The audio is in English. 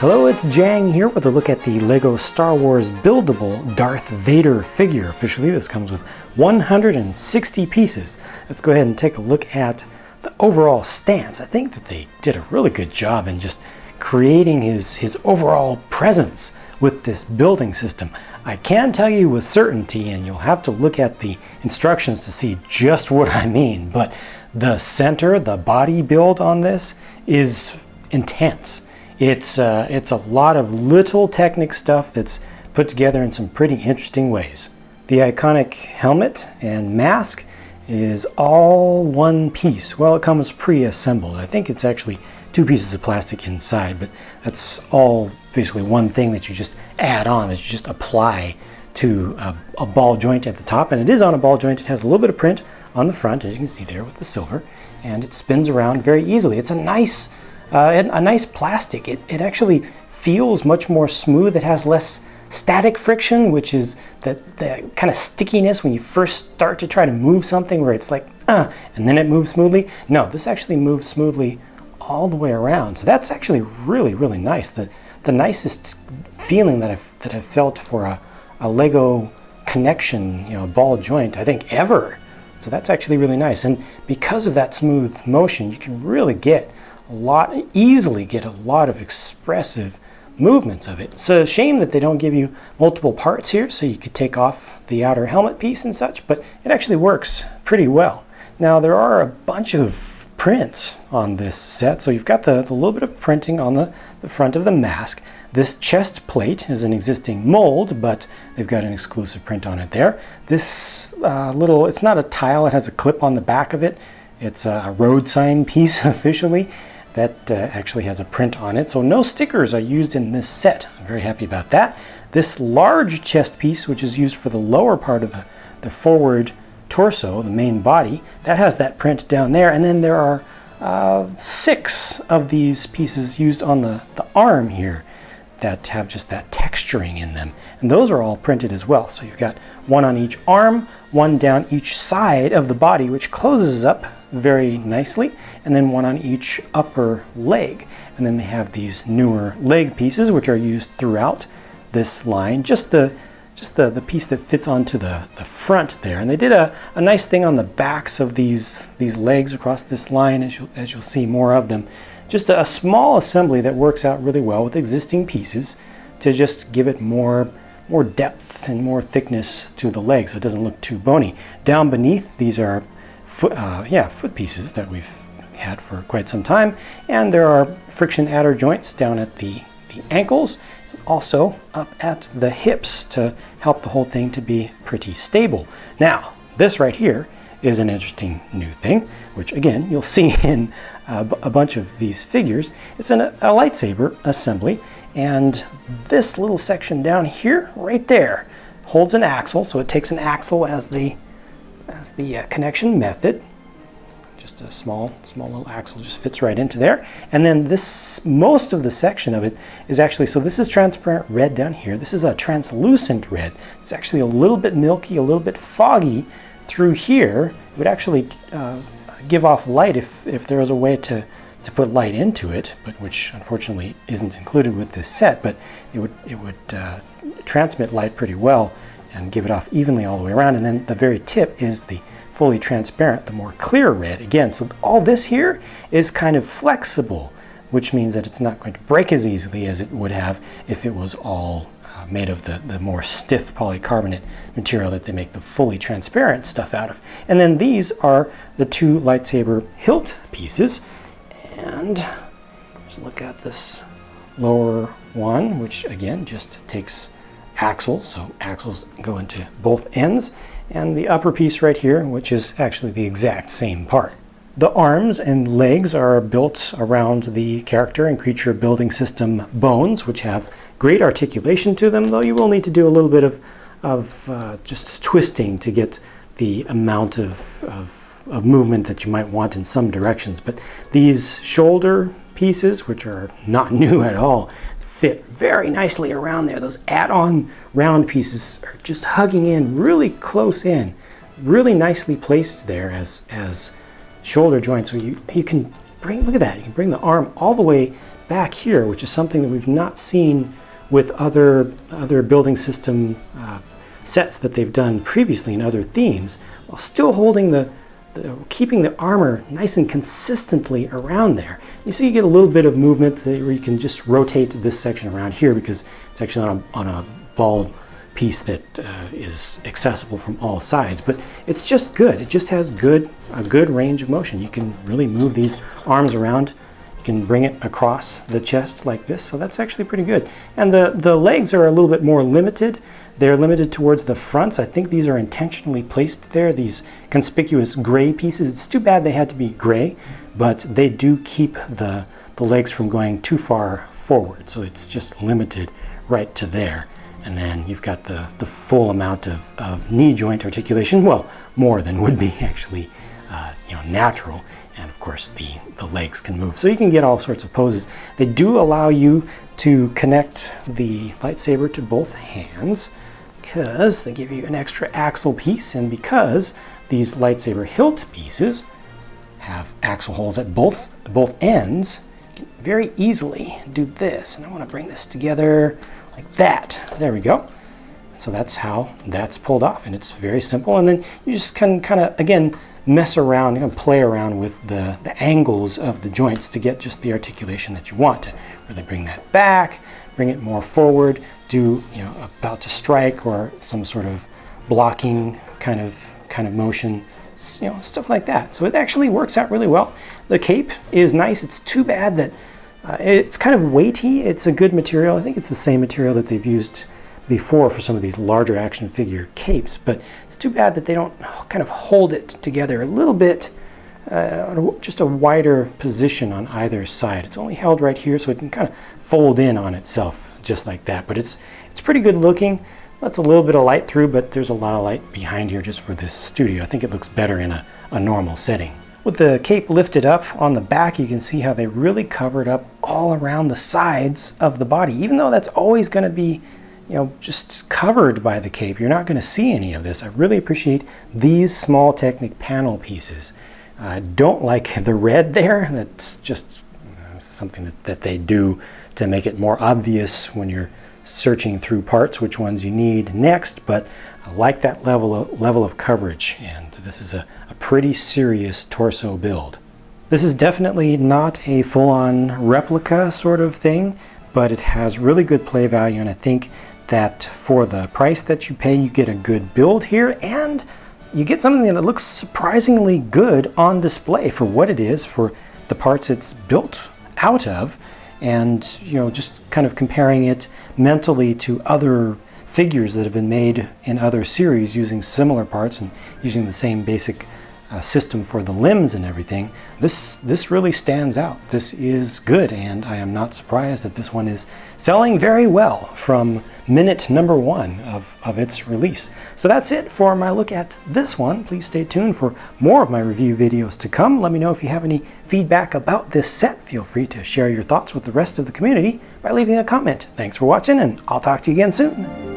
Hello, it's Jang here with a look at the LEGO Star Wars buildable Darth Vader figure. Officially, this comes with 160 pieces. Let's go ahead and take a look at the overall stance. I think that they did a really good job in just creating his overall presence with this building system. I can tell you with certainty, and you'll have to look at the instructions to see just what I mean, but the center, the body build on this is intense. It's a lot of little Technic stuff that's put together in some pretty interesting ways. The iconic helmet and mask is all one piece. Well, it comes pre-assembled. I think it's actually two pieces of plastic inside, but that's all basically one thing that you just add on, that you just apply to a ball joint at the top. And it is on a ball joint. It has a little bit of print on the front, as you can see there with the silver, and it spins around very easily. It's a nice plastic. It actually feels much more smooth. It has less static friction, which is that kind of stickiness when you first start to try to move something where it's like, and then it moves smoothly. No, this actually moves smoothly all the way around. So that's actually really, really nice. The nicest feeling that I've felt for a LEGO connection, ball joint, I think ever. So that's actually really nice. And because of that smooth motion, you can really easily get a lot of expressive movements of it. It's a shame that they don't give you multiple parts here, so you could take off the outer helmet piece and such, but it actually works pretty well. Now, there are a bunch of prints on this set. So you've got the little bit of printing on the front of the mask. This chest plate is an existing mold, but they've got an exclusive print on it there. This it's not a tile, it has a clip on the back of it. It's a road sign piece officially that actually has a print on it. So no stickers are used in this set. I'm very happy about that. This large chest piece, which is used for the lower part of the forward torso, the main body, that has that print down there. And then there are 6 of these pieces used on the arm here that have just that texturing in them. And those are all printed as well. So you've got one on each arm, one down each side of the body, which closes up very nicely, and then one on each upper leg. And then they have these newer leg pieces, which are used throughout this line. Just the piece that fits onto the front there. And they did a nice thing on the backs of these legs across this line, as you'll see more of them. Just a small assembly that works out really well with existing pieces to just give it more depth and more thickness to the leg, so it doesn't look too bony. Down beneath, these are foot pieces that we've had for quite some time, and there are friction adder joints down at the ankles, and also up at the hips to help the whole thing to be pretty stable. Now, this right here is an interesting new thing, which again you'll see in a bunch of these figures. It's a lightsaber assembly, and this little section down here, right there, holds an axle. So it takes an axle as the connection method. Just a small little axle just fits right into there. And then most of the section of it is actually, so this is transparent red down here. This is a translucent red. It's actually a little bit milky, a little bit foggy through here. It would actually give off light if there was a way to put light into it, but which unfortunately isn't included with this set, but it would transmit light pretty well and give it off evenly all the way around. And then the very tip is the fully transparent, the more clear red. Again, so all this here is kind of flexible, which means that it's not going to break as easily as it would have if it was all made of the more stiff polycarbonate material that they make the fully transparent stuff out of. And then these are the 2 lightsaber hilt pieces. And let's look at this lower one, which again just takes axles, so axles go into both ends, and the upper piece right here, which is actually the exact same part. The arms and legs are built around the character and creature building system bones, which have great articulation to them, though you will need to do a little bit of just twisting to get the amount of movement that you might want in some directions. But these shoulder pieces, which are not new at all, fit very nicely around there. Those add-on round pieces are just hugging in really close in, really nicely placed there as shoulder joints. So you can bring, look at that, you can bring the arm all the way back here, which is something that we've not seen with other building system sets that they've done previously in other themes, while still holding keeping the armor nice and consistently around there. You see you get a little bit of movement where you can just rotate this section around here because it's actually on a ball piece that is accessible from all sides, but it's just good. It just has a good range of motion. You can really move these arms around. You can bring it across the chest like this, so that's actually pretty good. And the legs are a little bit more limited. They're limited towards the fronts. I think these are intentionally placed there, these conspicuous gray pieces. It's too bad they had to be gray, but they do keep the legs from going too far forward, so it's just limited right to there. And then you've got the full amount of knee joint articulation, well, more than would be actually natural. And of course the legs can move. So you can get all sorts of poses. They do allow you to connect the lightsaber to both hands because they give you an extra axle piece, and because these lightsaber hilt pieces have axle holes at both ends, you can very easily do this. And I want to bring this together like that. There we go. So that's how that's pulled off, and it's very simple. And then you just can kind of, again, mess around and play around with the angles of the joints to get just the articulation that you want. To really bring that back, bring it more forward, do about to strike or some sort of blocking kind of motion, stuff like that. So it actually works out really well. The cape is nice. It's too bad that it's kind of weighty. It's a good material. I think it's the same material that they've used before for some of these larger action figure capes, but it's too bad that they don't kind of hold it together a little bit, just a wider position on either side. It's only held right here, so it can kind of fold in on itself just like that, but it's pretty good looking. That's a little bit of light through, but there's a lot of light behind here just for this studio. I think it looks better in a normal setting. With the cape lifted up on the back, you can see how they really covered up all around the sides of the body. Even though that's always going to be just covered by the cape, you're not going to see any of this. I really appreciate these small Technic panel pieces. I don't like the red there. That's just something that they do to make it more obvious when you're searching through parts which ones you need next, but I like that level of coverage, and this is a pretty serious torso build. This is definitely not a full-on replica sort of thing, but it has really good play value, and I think that for the price that you pay, you get a good build here, and you get something that looks surprisingly good on display for what it is, for the parts it's built out of, and just kind of comparing it mentally to other figures that have been made in other series using similar parts and using the same basic system for the limbs and everything. This really stands out. This is good, and I am not surprised that this one is selling very well from minute number 1 of its release. So that's it for my look at this one. Please stay tuned for more of my review videos to come. Let me know if you have any feedback about this set. Feel free to share your thoughts with the rest of the community by leaving a comment. Thanks for watching, and I'll talk to you again soon.